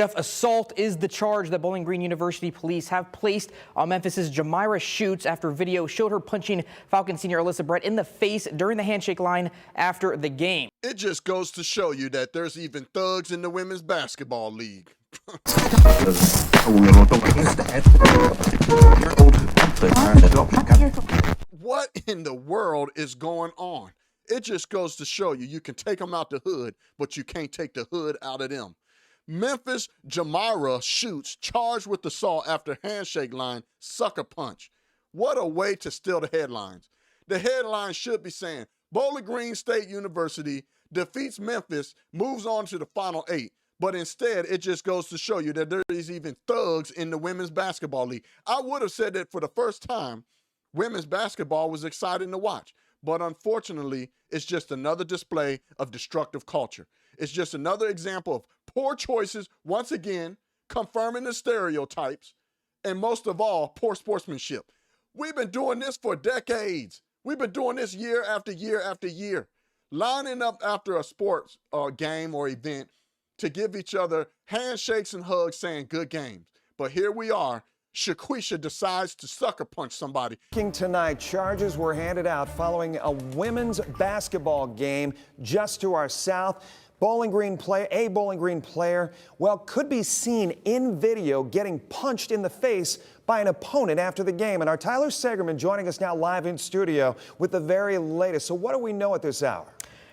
Jeff, assault is the charge that Bowling Green University police have placed on Memphis's Jamirah Schutz after video showed her punching Falcon senior Alyssa Brett in the face during the handshake line after the game. It just goes to show you that there's even thugs in the women's basketball league. What in the world is going on? It just goes to show you can take them out the hood, but you can't take the hood out of them. Memphis Jamirah Schutz charged with assault after handshake line sucker punch. What a way to steal the headlines. The headline should be saying, Bowling Green State University defeats Memphis, moves on to the Final Eight. But instead, it just goes to show you that there is even thugs in the women's basketball league. I would have said that for the first time, women's basketball was exciting to watch. But unfortunately, it's just another display of destructive culture. It's just another example of poor choices, once again, confirming the stereotypes, and most of all, poor sportsmanship. We've been doing this for decades. We've been doing this year after year after year, lining up after a sports game or event to give each other handshakes and hugs saying good games. But here we are. Shaquisha decides to sucker punch somebody. Tonight, charges were handed out following a women's basketball game just to our south. A Bowling Green player, well, could be seen in video getting punched in the face by an opponent after the game. And our Tyler Segerman joining us now live in studio with the very latest. So what do we know at this hour?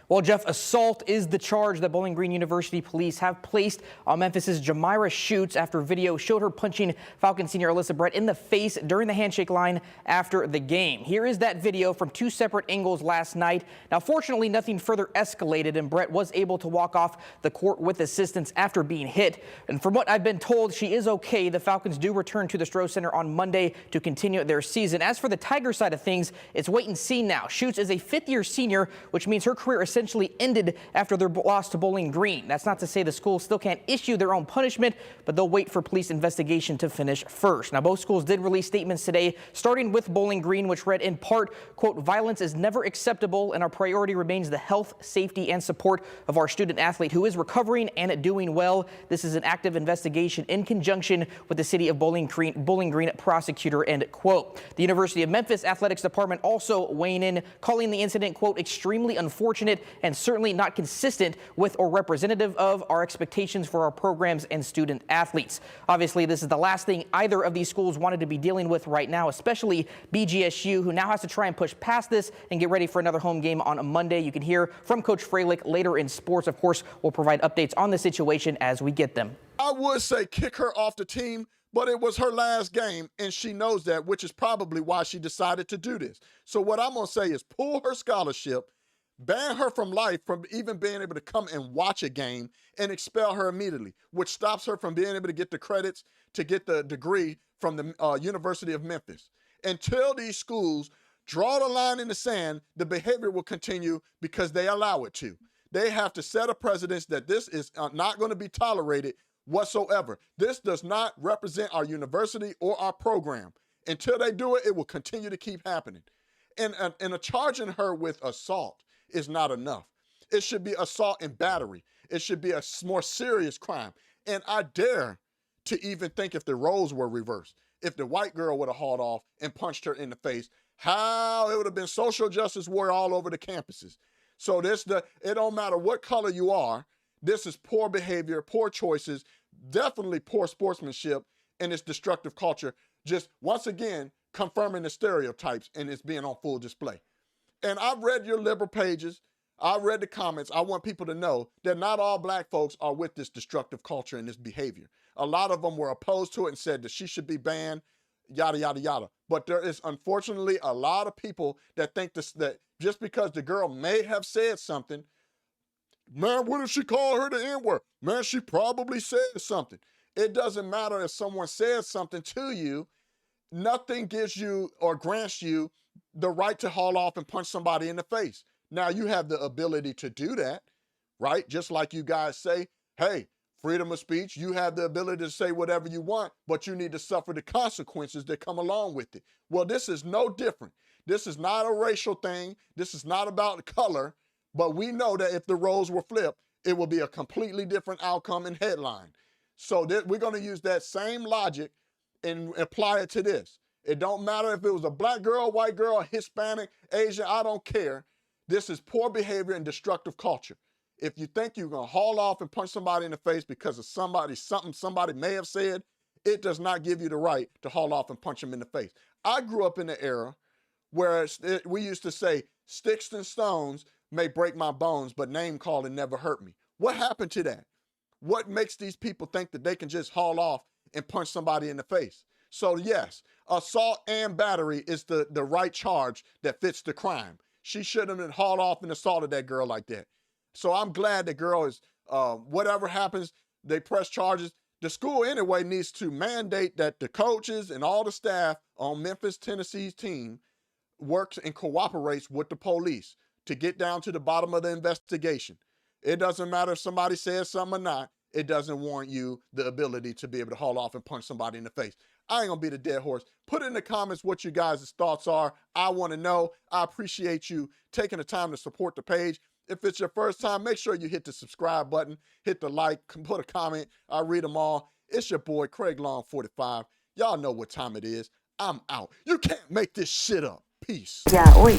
Well, Jeff, assault is the charge that Bowling Green University police have placed on Memphis's Jamirah Schutz after video showed her punching Falcon senior Alyssa Brett in the face during the handshake line after the game. Here is that video from two separate angles last night. Now, fortunately, nothing further escalated, and Brett was able to walk off the court with assistance after being hit. And from what I've been told, she is okay. The Falcons do return to the Stroh Center on Monday to continue their season. As for the Tiger side of things, it's wait and see now. Schutz is a fifth-year senior, which means her career essentially ended after their loss to Bowling Green. That's not to say the schools still can't issue their own punishment, but they'll wait for police investigation to finish first. Now, both schools did release statements today, starting with Bowling Green, which read in part, quote, violence is never acceptable and our priority remains the health, safety, and support of our student athlete who is recovering and doing well. This is an active investigation in conjunction with the city of Bowling Green prosecutor, end quote. The University of Memphis Athletics Department also weighing in, calling the incident, quote, extremely unfortunate and certainly not consistent with or representative of our expectations for our programs and student athletes. Obviously, this is the last thing either of these schools wanted to be dealing with right now, especially BGSU, who now has to try and push past this and get ready for another home game on a Monday. You can hear from Coach Freilich later in sports. Of course, we'll provide updates on the situation as we get them. I would say kick her off the team, but it was her last game, and she knows that, which is probably why she decided to do this. So what I'm going to say is pull her scholarship, ban her from life, from even being able to come and watch a game, and expel her immediately, which stops her from being able to get the credits to get the degree from the University of Memphis. Until these schools draw the line in the sand, the behavior will continue because they allow it to. They have to set a precedence that this is not going to be tolerated whatsoever. This does not represent our university or our program. Until they do it, it will continue to keep happening. And charging her with assault is not enough. It should be assault and battery. It should be a more serious crime. And I dare to even think if the roles were reversed, if the white girl would have hauled off and punched her in the face, how it would have been social justice warrior all over the campuses. So it don't matter what color you are. This is poor behavior, poor choices, definitely poor sportsmanship, and it's destructive culture. Just once again, confirming the stereotypes, and it's being on full display. And I've read your liberal pages. I've read the comments. I want people to know that not all black folks are with this destructive culture and this behavior. A lot of them were opposed to it and said that she should be banned, yada, yada, yada. But there is unfortunately a lot of people that think that just because the girl may have said something, man, what if she called her the N-word? Man, she probably said something. It doesn't matter if someone says something to you. Nothing gives you or grants you the right to haul off and punch somebody in the face. Now, you have the ability to do that, right? Just like you guys say, hey, freedom of speech, you have the ability to say whatever you want, but you need to suffer the consequences that come along with it. Well, this is no different. This is not a racial thing. This is not about color, but we know that if the roles were flipped, it will be a completely different outcome and headline. So we're going to use that same logic and apply it to this. It don't matter if it was a black girl, white girl, Hispanic, Asian, I don't care. This is poor behavior and destructive culture. If you think you're going to haul off and punch somebody in the face because of something somebody may have said, it does not give you the right to haul off and punch them in the face. I grew up in the era where we used to say, sticks and stones may break my bones, but name calling never hurt me. What happened to that? What makes these people think that they can just haul off and punch somebody in the face? So yes, assault and battery is the right charge that fits the crime. She shouldn't have hauled off and assaulted that girl like that. So I'm glad the girl is, whatever happens, they press charges. The school anyway needs to mandate that the coaches and all the staff on Memphis, Tennessee's team works and cooperates with the police to get down to the bottom of the investigation. It doesn't matter if somebody says something or not. It doesn't warrant you the ability to be able to haul off and punch somebody in the face. I ain't gonna be the dead horse. Put in the comments what you guys' thoughts are. I wanna know. I appreciate you taking the time to support the page. If it's your first time, make sure you hit the subscribe button, hit the like, put a comment. I read them all. It's your boy, Craig Long 45. Y'all know what time it is. I'm out. You can't make this shit up. Peace. Yeah, oi.